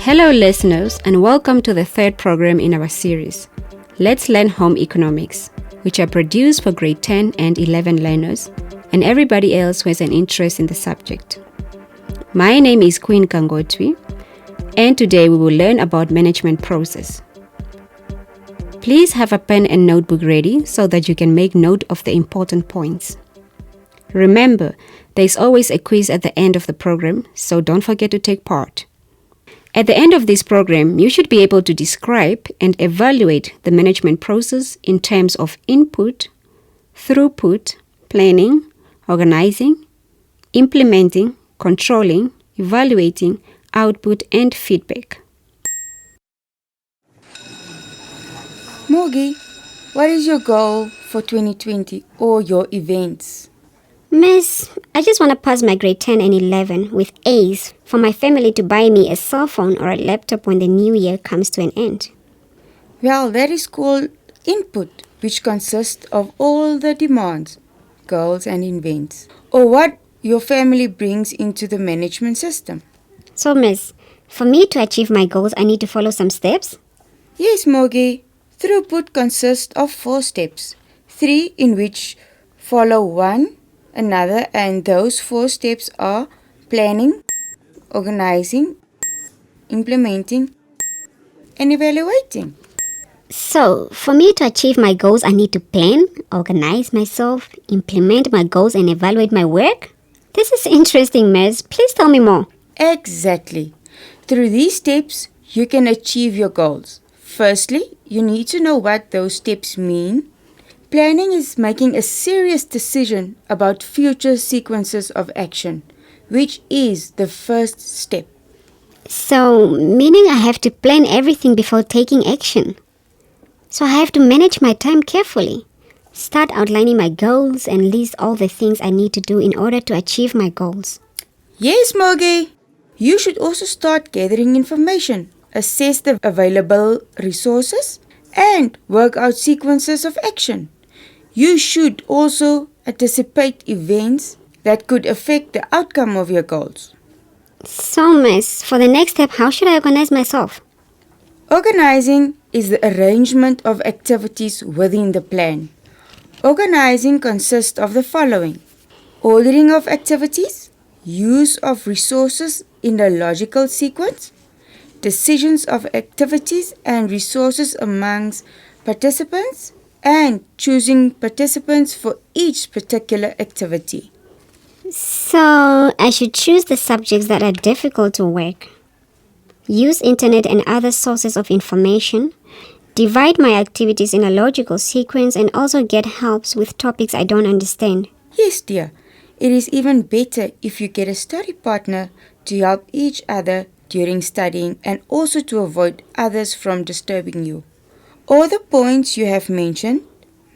Hello listeners, and welcome to the third program in our series, Let's Learn Home Economics, which are produced for grade 10 and 11 learners and everybody else who has an interest in the subject. My name is Queen Kangotwi, and today we will learn about management process. Please have a pen and notebook ready so that you can make note of the important points. Remember, there is always a quiz at the end of the program, so don't forget to take part. At the end of this program, you should be able to describe and evaluate the management process in terms of input, throughput, planning, organizing, implementing, controlling, evaluating, output, and feedback. Morgie, what is your goal for 2020 or your events? Miss, I just want to pass my grade 10 and 11 with A's for my family to buy me a cell phone or a laptop when the new year comes to an end. Well, that is called input, which consists of all the demands, goals and events, or what your family brings into the management system. So, Miss, for me to achieve my goals, I need to follow some steps? Yes, Morgie. Throughput consists of 4 steps, 3 in which follow one another, and those 4 steps are planning, organizing, implementing, and evaluating. So, for me to achieve my goals, I need to plan, organize myself, implement my goals, and evaluate my work? This is interesting, Miss. Please tell me more. Exactly. Through these steps, you can achieve your goals. Firstly, you need to know what those steps mean. Planning is making a serious decision about future sequences of action, which is the first step. So, meaning I have to plan everything before taking action. So I have to manage my time carefully, start outlining my goals, and list all the things I need to do in order to achieve my goals. Yes, Morgie. You should also start gathering information, assess the available resources, and work out sequences of action. You should also anticipate events that could affect the outcome of your goals. So, Miss, for the next step, how should I organize myself? Organizing is the arrangement of activities within the plan. Organizing consists of the following: ordering of activities, use of resources in a logical sequence, decisions of activities and resources amongst participants, and choosing participants for each particular activity. So, I should choose the subjects that are difficult to work, use internet and other sources of information, divide my activities in a logical sequence, and also get helps with topics I don't understand. Yes, dear. It is even better if you get a study partner to help each other during studying and also to avoid others from disturbing you. All the points you have mentioned,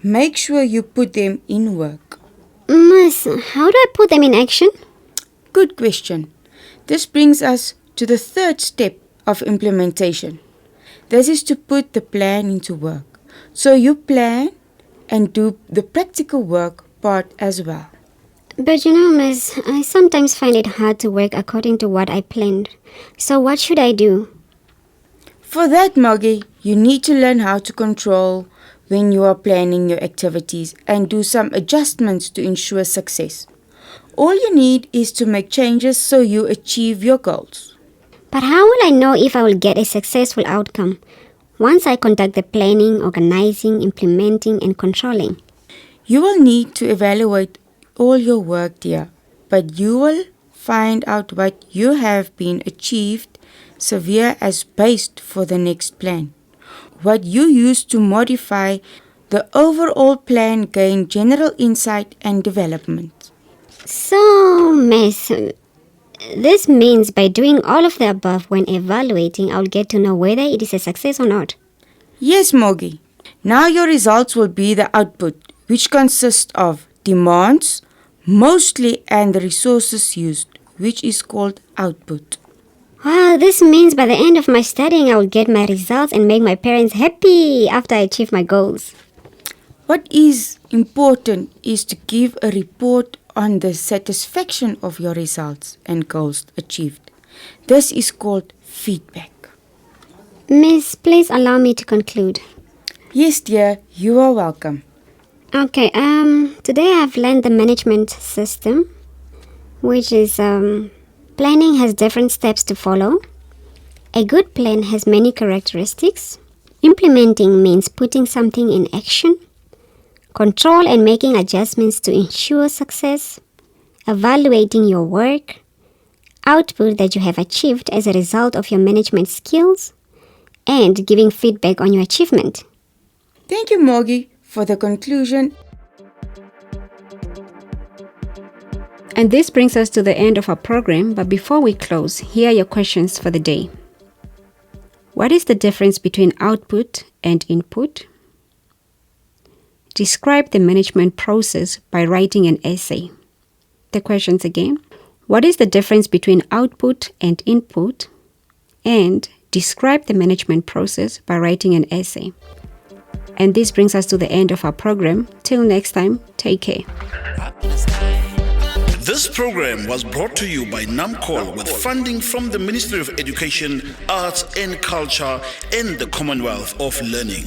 make sure you put them in work. Miss, how do I put them in action? Good question. This brings us to the third step of implementation. This is to put the plan into work. So you plan and do the practical work part as well. But Miss, I sometimes find it hard to work according to what I planned. So what should I do? For that, Morgie, you need to learn how to control when you are planning your activities and do some adjustments to ensure success. All you need is to make changes so you achieve your goals. But how will I know if I will get a successful outcome once I conduct the planning, organizing, implementing, and controlling? You will need to evaluate all your work, dear, but you will find out what you have been achieved severe as based for the next plan. What you use to modify the overall plan gain general insight and development. So, Miss, this means by doing all of the above when evaluating, I'll get to know whether it is a success or not. Yes, Morgie. Now your results will be the output, which consists of demands, mostly, and the resources used, which is called output. Wow, this means by the end of my studying, I will get my results and make my parents happy after I achieve my goals. What is important is to give a report on the satisfaction of your results and goals achieved. This is called feedback. Miss, please allow me to conclude. Yes, dear, you are welcome. Okay, today I've learned the management system, which is planning has different steps to follow. A good plan has many characteristics. Implementing means putting something in action. Control and making adjustments to ensure success. Evaluating your work. Output that you have achieved as a result of your management skills. And giving feedback on your achievement. Thank you, Morgie, for the conclusion. And this brings us to the end of our program, but before we close, here are your questions for the day. What is the difference between output and input? Describe the management process by writing an essay. The questions again. What is the difference between output and input? And describe the management process by writing an essay. And this brings us to the end of our program. Till next time, take care. This program was brought to you by NAMCOL with funding from the Ministry of Education, Arts and Culture and the Commonwealth of Learning.